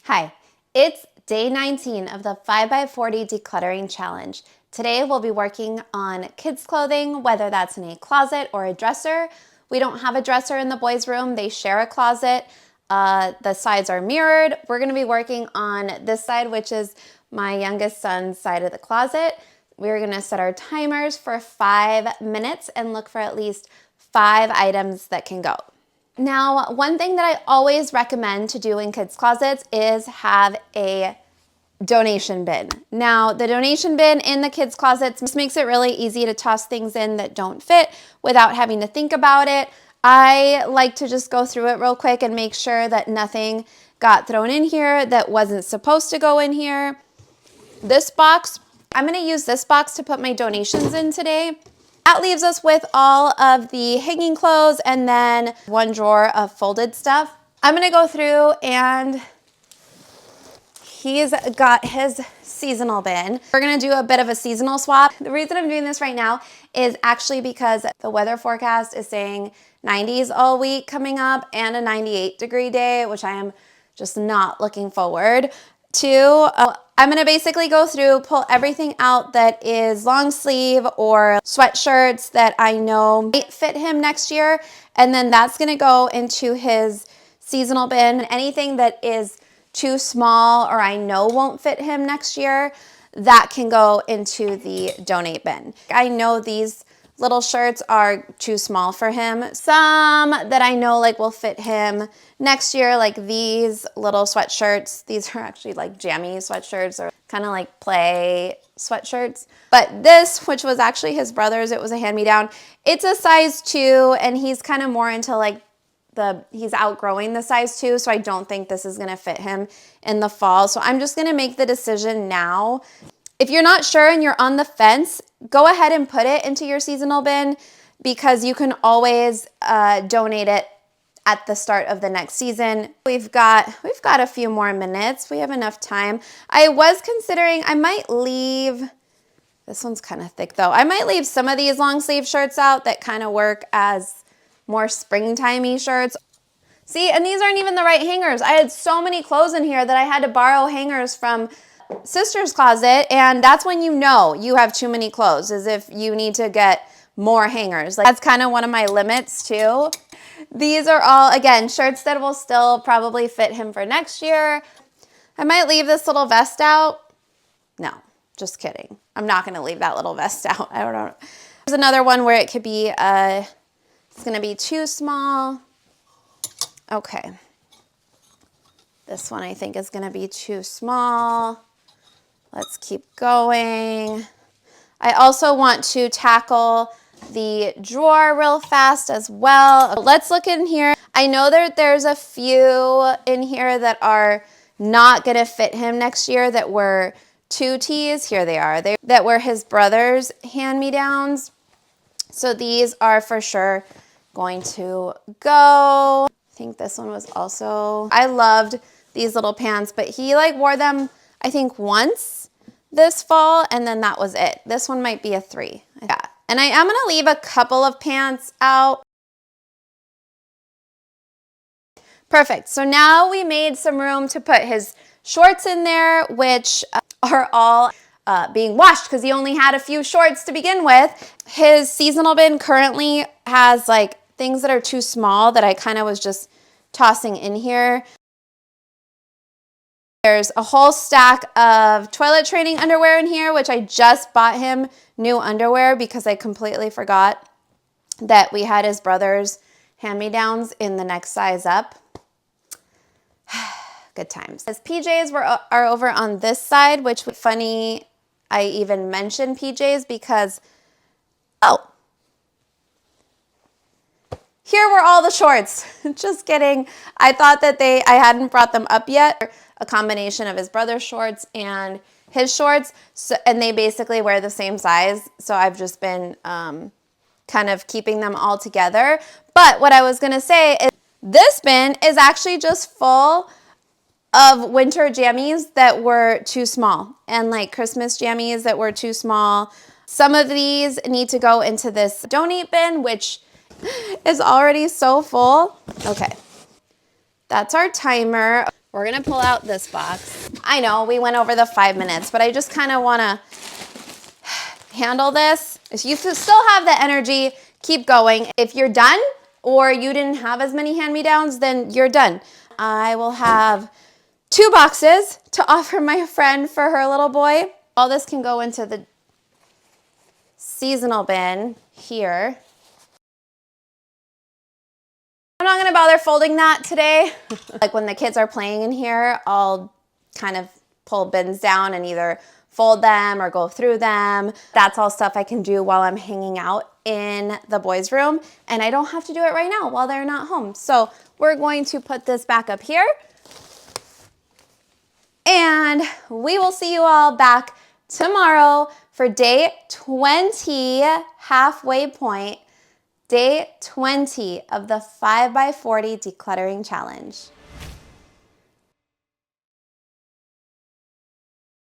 Hi, it's day 19 of the 5x40 Decluttering Challenge. Today we'll be working on kids' clothing, whether that's in a closet or a dresser. We don't have a dresser in the boys' room, they share a closet. The sides are mirrored. We're gonna be working on this side, which is my youngest son's side of the closet. We're gonna set our timers for 5 minutes and look for at least 5 items that can go. Now, one thing that I always recommend to do in kids' closets is have a donation bin. Now, the donation bin in the kids' closets just makes it really easy to toss things in that don't fit without having to think about it. I like to just go through it real quick and make sure that nothing got thrown in here that wasn't supposed to go in here. This box, I'm gonna use this box to put my donations in today. That leaves us with all of the hanging clothes and then one drawer of folded stuff. I'm gonna go through and he's got his seasonal bin. We're gonna do a bit of a seasonal swap. The reason I'm doing this right now is actually because the weather forecast is saying 90s all week coming up and a 98-degree day, which I am just not looking forward to. I'm gonna basically go through, pull everything out that is long sleeve or sweatshirts that I know might fit him next year, and then that's gonna go into his seasonal bin. Anything that is too small or I know won't fit him next year, that can go into the donate bin. I know these little shirts are too small for him. Some that I know like will fit him next year, like these little sweatshirts. These are actually like jammy sweatshirts or kind of like play sweatshirts. But this, which was actually his brother's, it was a hand-me-down. It's a size 2 and he's kind of more into like he's outgrowing the size 2, so I don't think this is gonna fit him in the fall. So I'm just gonna make the decision now. If you're not sure and you're on the fence, go ahead and put it into your seasonal bin because you can always donate it at the start of the next season. We've got a few more minutes. We have enough time. I was considering I might leave, this one's kind of thick though. I might leave some of these long sleeve shirts out that kind of work as more springtimey shirts. See, and these aren't even the right hangers. I had so many clothes in here that I had to borrow hangers from sister's closet, and that's when you know you have too many clothes, is if you need to get more hangers. Like, that's kind of one of my limits too. These are all, again, shirts that will still probably fit him for next year. I might leave this little vest out. No, just kidding. I'm not going to leave that little vest out. I don't know. There's another one where it could be, it's going to be too small. Okay. This one I think is going to be too small. Let's keep going. I also want to tackle the drawer real fast as well. Let's look in here. I know that there's a few in here that are not gonna fit him next year that were 2Ts. Here they are. That were his brother's hand-me-downs. So these are for sure going to go. I think this one was also, I loved these little pants, but he like wore them, I think, once this fall, and then that was it. This one might be a 3. Yeah. And I am gonna leave a couple of pants out. Perfect. So now we made some room to put his shorts in there, which are all being washed because he only had a few shorts to begin with. His seasonal bin currently has like things that are too small that I kind of was just tossing in here. There's a whole stack of toilet training underwear in here, which I just bought him new underwear because I completely forgot that we had his brother's hand-me-downs in the next size up. Good times. His PJs are over on this side, which was funny I even mentioned PJs because, oh, here were all the shorts. Just kidding. I thought that I hadn't brought them up yet. A combination of his brother's shorts and his shorts, so, and they basically wear the same size. So I've just been kind of keeping them all together. But what I was gonna say is this bin is actually just full of winter jammies that were too small and like Christmas jammies that were too small. Some of these need to go into this donate bin, which is already so full. Okay, that's our timer. We're gonna pull out this box. I know we went over the 5 minutes, but I just kind of wanna handle this. If you still have the energy, keep going. If you're done or you didn't have as many hand-me-downs, then you're done. I will have 2 boxes to offer my friend for her little boy. All this can go into the seasonal bin here. I'm not gonna bother folding that today. Like when the kids are playing in here, I'll kind of pull bins down and either fold them or go through them. That's all stuff I can do while I'm hanging out in the boys' room, and I don't have to do it right now while they're not home. So we're going to put this back up here, and we will see you all back tomorrow for day 20, halfway point. Day 20 of the 5x40 decluttering challenge.